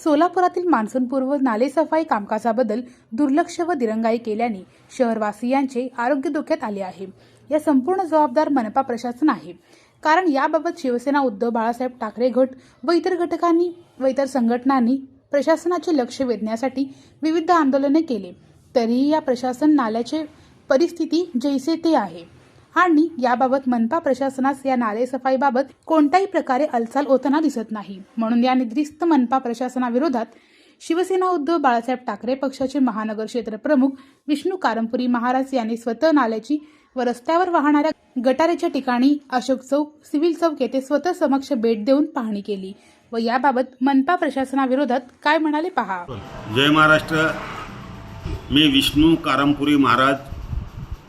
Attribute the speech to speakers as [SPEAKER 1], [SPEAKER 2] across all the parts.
[SPEAKER 1] सोलापुरातील मान्सूनपूर्व नालेसफाई कामकाजाबद्दल दुर्लक्ष व दिरंगाई केल्याने शहरवासियांचे आरोग्य धोक्यात आले आहे। या संपूर्ण जबाबदार मनपा प्रशासन आहे। कारण याबाबत शिवसेना उद्धव बाळासाहेब ठाकरे गट व इतर घटकांनी व इतर संघटनांनी प्रशासनाचे लक्ष वेधण्यासाठी विविध आंदोलने केले, तरीही या प्रशासन नाल्याचे परिस्थिती जैसे ते आहे आणि याबाबत मनपा प्रशासनास या नालेसफाईबाबत कोणत्याही प्रकारे हालचाल होताना दिसत नाही। म्हणून या निद्रिस्त मनपा प्रशासनाविरोधात शिवसेना उद्धव बाळासाहेब ठाकरे पक्षाचे महानगर क्षेत्र प्रमुख विष्णू कारंपुरी महाराज यांनी स्वतः नाल्याची व रस्त्यावर वाहणाऱ्या गटाराच्या ठिकाणी अशोक चौक, सिव्हिल चौक येथे स्वतः समक्ष भेट देऊन पाहणी केली व याबाबत मनपा प्रशासनाविरोधात काय म्हणाले पहा।
[SPEAKER 2] जय महाराष्ट्र। मी विष्णू कारंपुरी महाराज,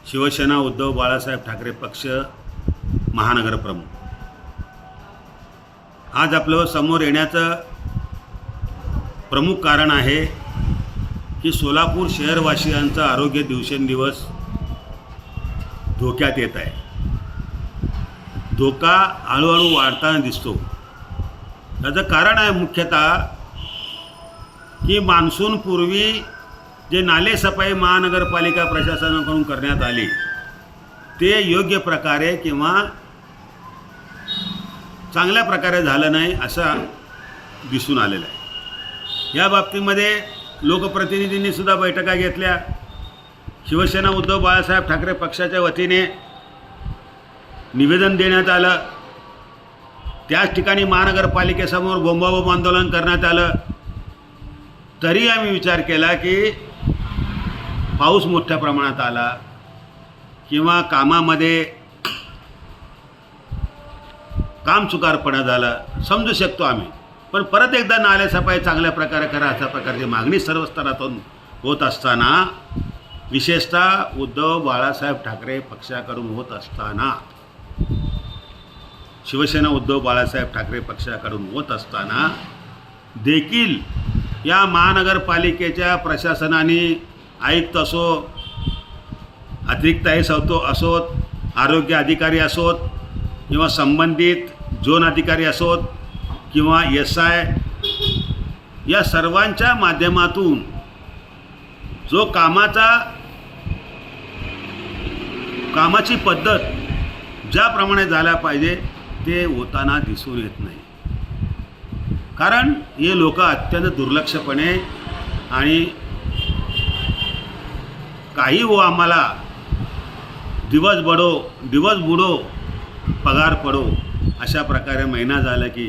[SPEAKER 2] शिवसेना उद्धव बाळासाहेब ठाकरे पक्ष महानगर प्रमुख। आज आपलं समोर येण्याचं प्रमुख कारण आहे की सोलापूर शहरवासियांचं आरोग्य दिवसेंदिवस धोक्यात येत आहे। धोका हळूहळू वाढताना दिसतो। त्याचं कारण आहे मुख्यतः की मान्सूनपूर्वी जे नालेसफाई महानगरपालिका प्रशासनाकडून करण्यात आली ते योग्य प्रकारे किंवा चांगल्या प्रकारे झालं नाही असं दिसून आलेलं आहे। या बाबतीमध्ये लोकप्रतिनिधींनी सुद्धा बैठका घेतल्या। शिवसेना उद्धव बाळासाहेब ठाकरे पक्षाच्या वतीने निवेदन देण्यात आलं। त्याच ठिकाणी महानगरपालिकेसमोर बोंबाबोंब आंदोलन करण्यात आलं। तरी आम्ही विचार केला की पाऊस मोठ्या प्रमाणात आला किंवा कामामध्ये काम चुकारपणा झालं समजू शकतो आम्ही, पण परत एकदा नालेसफाई चांगल्या प्रकारे करा अशा प्रकारची मागणी सर्व स्तरातून होत असताना, विशेषतः उद्धव बाळासाहेब ठाकरे पक्षाकडून होत असताना, शिवसेना उद्धव बाळासाहेब ठाकरे पक्षाकडून होत असताना देखील या महानगरपालिकेच्या प्रशासनाने आयुक्त असो, अतिरिक्त आयुक्त असोत, आरोग्य अधिकारी असोत किंवा संबंधित झोन अधिकारी असोत किंवा SI या सर्वांच्या माध्यमातून जो कामाची पद्धत ज्याप्रमाणे झाल्या पाहिजे ते होताना दिसून येत नाही। कारण हे लोक अत्यंत दुर्लक्षपणे आणि काही हो आम्हाला दिवस बुडो पगार पडो अशा प्रकारे महिना झाला की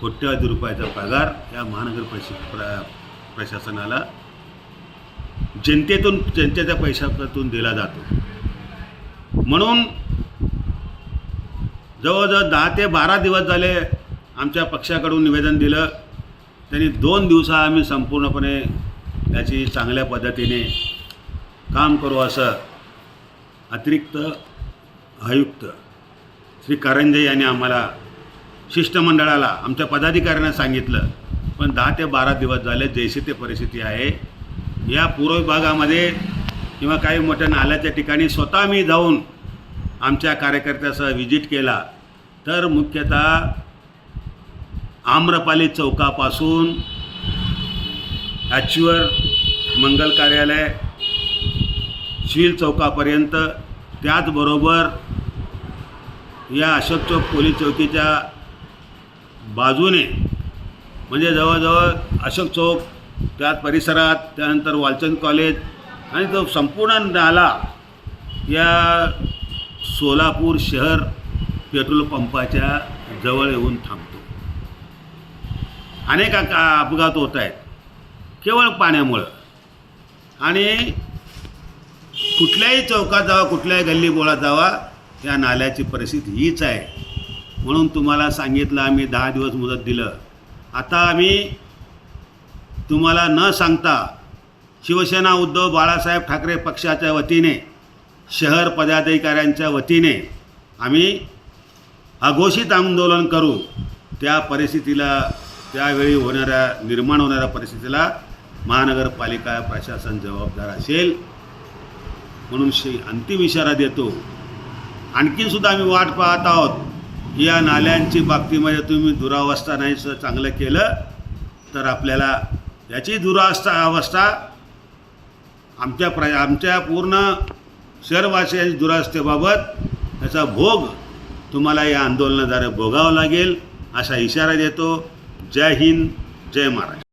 [SPEAKER 2] कोट्यवधी रुपयाचा पगार या महानगर प्रशासनाला जनतेच्या पैशातून दिला जातो। म्हणून जवळजवळ 10 ते 12 दिवस झाले आमच्या पक्षाकडून निवेदन दिलं। त्यांनी 2 दिवसा आम्ही संपूर्णपणे त्याची चांगल्या पद्धतीने काम करू असं अतिरिक्त आयुक्त श्री कारंजे यांनी आम्हाला शिष्टमंडळाला आमच्या पदाधिकाऱ्यांना सांगितलं, पण 10 ते 12 दिवस झाले जैसे ते परिस्थिती आहे। या पूर्व विभागामध्ये किंवा काही मोठ्या नाल्याच्या ठिकाणी स्वतः मी जाऊन आमच्या कार्यकर्त्यासह व्हिजिट केला, तर मुख्यतः आम्रपाली चौकापासून ॲच्युअर मंगल कार्यालय, सिव्हिल चौकापर्यंत, त्याचबरोबर या अशोक चौक पोलीस चौकीच्या बाजूने म्हणजे जवळजवळ अशोक चौक त्याच परिसरात, त्यानंतर वालचंद कॉलेज आणि तो संपूर्ण नाला या सोलापूर शहर पेट्रोल पंपाच्या जवळ येऊन थांबतो। अनेक अपघात होत आहेत केवळ पाण्यामुळं। आणि कुठल्याही चौकात जावा, कुठल्याही गल्ली बोळात जावा, या नाल्याची परिस्थिती हीच आहे। म्हणून तुम्हाला सांगितलं आम्ही 10 दिवस मुदत दिलं। आता आम्ही तुम्हाला न सांगता शिवसेना उद्धव बाळासाहेब ठाकरे पक्षाच्या वतीने, शहर पदाधिकाऱ्यांच्या वतीने आम्ही अघोषित आंदोलन करू। त्या परिस्थितीला, त्यावेळी निर्माण होणाऱ्या परिस्थितीला महानगरपालिका प्रशासन जबाबदार असेल म्हणून अंतिम इशारा देतो। आणखीनसुद्धा आम्ही वाट पाहत आहोत या नाल्यांची बाबतीमध्ये तुम्ही दुरावस्था नाही चांगलं केलं तर आपल्याला याची अवस्था आमच्या पूर्ण शहरवासियांच्या दुरावस्थेबाबत त्याचा भोग तुम्हाला या आंदोलनाद्वारे भोगावं लागेल असा इशारा देतो. जय हिंद, जय महाराष्ट्र.